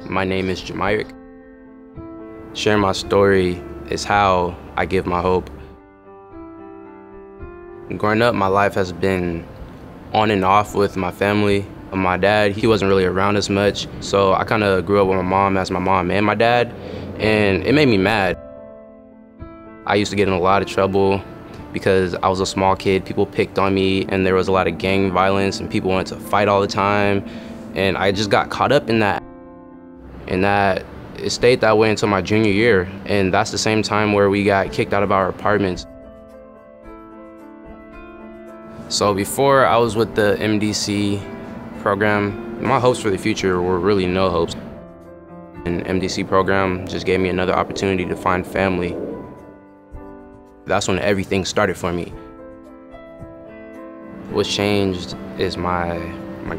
My name is Jamyrick. Sharing my story is how I give my hope. Growing up, my life has been on and off with my family. My dad, he wasn't really around as much, so I kind of grew up with my mom as my mom and my dad, and it made me mad. I used to get in a lot of trouble because I was a small kid. People picked on me, and there was a lot of gang violence, and people wanted to fight all the time, and I just got caught up in that. And that it stayed that way until my junior year, and that's the same time where we got kicked out of our apartments. So before I was with the MDC program, my hopes for the future were really no hopes. And MDC program just gave me another opportunity to find family. That's when everything started for me. What's changed is my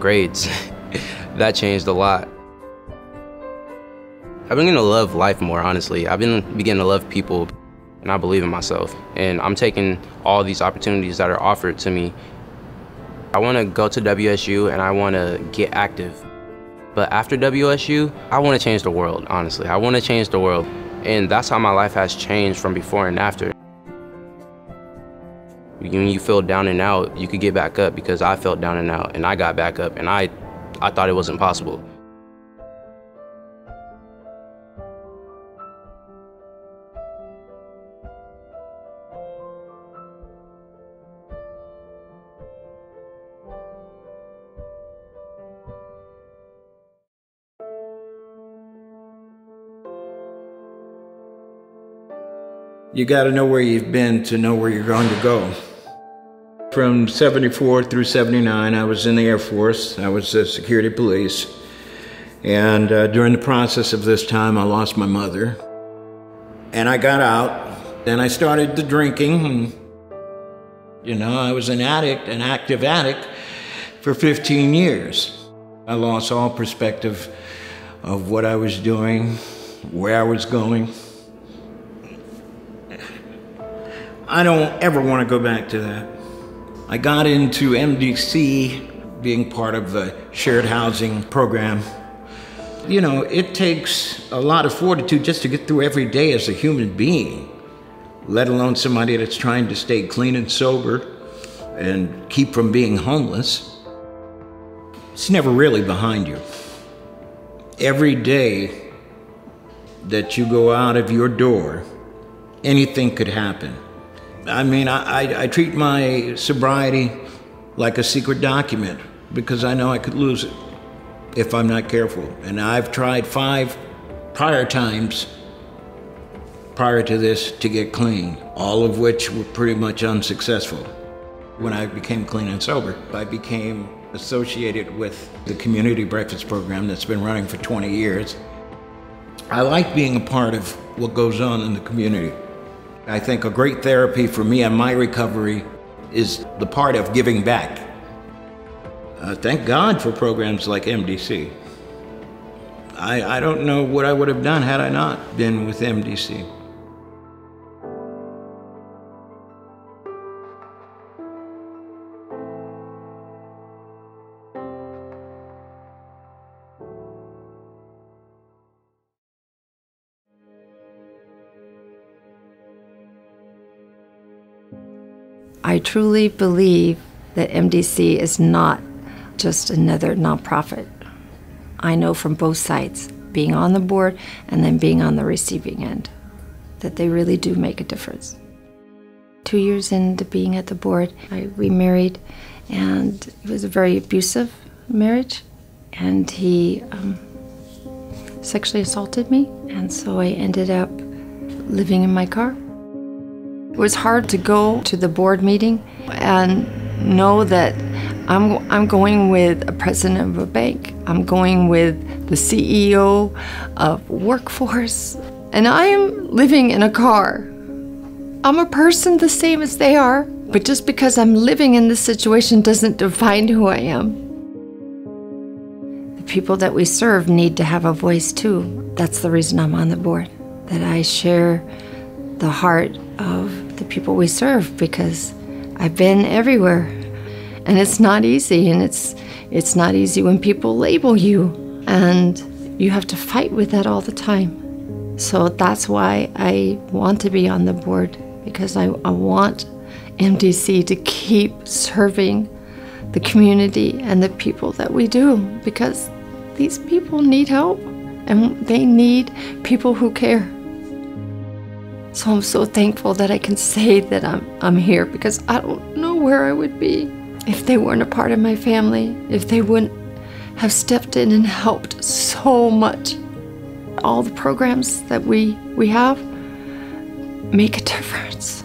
grades. That changed a lot. I've been getting to love life more, honestly. I've been beginning to love people, and I believe in myself. And I'm taking all these opportunities that are offered to me. I want to go to WSU and I want to get active. But after WSU, I want to change the world, honestly. I want to change the world. And that's how my life has changed from before and after. When you feel down and out, you could get back up, because I felt down and out, and I got back up, and I thought it was impossible. You got to know where you've been to know where you're going to go. From 74 through 79, I was in the Air Force. I was a security police. And during the process of this time, I lost my mother. And I got out. Then I started the drinking. And, you know, I was an addict, an active addict, for 15 years. I lost all perspective of what I was doing, where I was going. I don't ever want to go back to that. I got into MDC, being part of the shared housing program. You know, it takes a lot of fortitude just to get through every day as a human being, let alone somebody that's trying to stay clean and sober and keep from being homeless. It's never really behind you. Every day that you go out of your door, anything could happen. I mean, I treat my sobriety like a secret document, because I know I could lose it if I'm not careful. And I've tried 5 prior times prior to this to get clean, all of which were pretty much unsuccessful. When I became clean and sober, I became associated with the community breakfast program that's been running for 20 years. I like being a part of what goes on in the community. I think a great therapy for me and my recovery is the part of giving back. Thank God for programs like MDC. I don't know what I would have done had I not been with MDC. I truly believe that MDC is not just another nonprofit. I know from both sides, being on the board and then being on the receiving end, that they really do make a difference. 2 years into being at the board, I remarried, and it was a very abusive marriage, and he sexually assaulted me, and so I ended up living in my car. It was hard to go to the board meeting and know that I'm going with a president of a bank. I'm going with the CEO of Workforce, and I am living in a car. I'm a person the same as they are, but just because I'm living in this situation doesn't define who I am. The people that we serve need to have a voice too. That's the reason I'm on the board, that I share the heart of the people we serve, because I've been everywhere, and it's not easy, and it's not easy when people label you, and you have to fight with that all the time. So that's why I want to be on the board, because I want MDC to keep serving the community and the people that we do, because these people need help and they need people who care. So I'm so thankful that I can say that I'm here, because I don't know where I would be if they weren't a part of my family, if they wouldn't have stepped in and helped so much. All the programs that we have make a difference.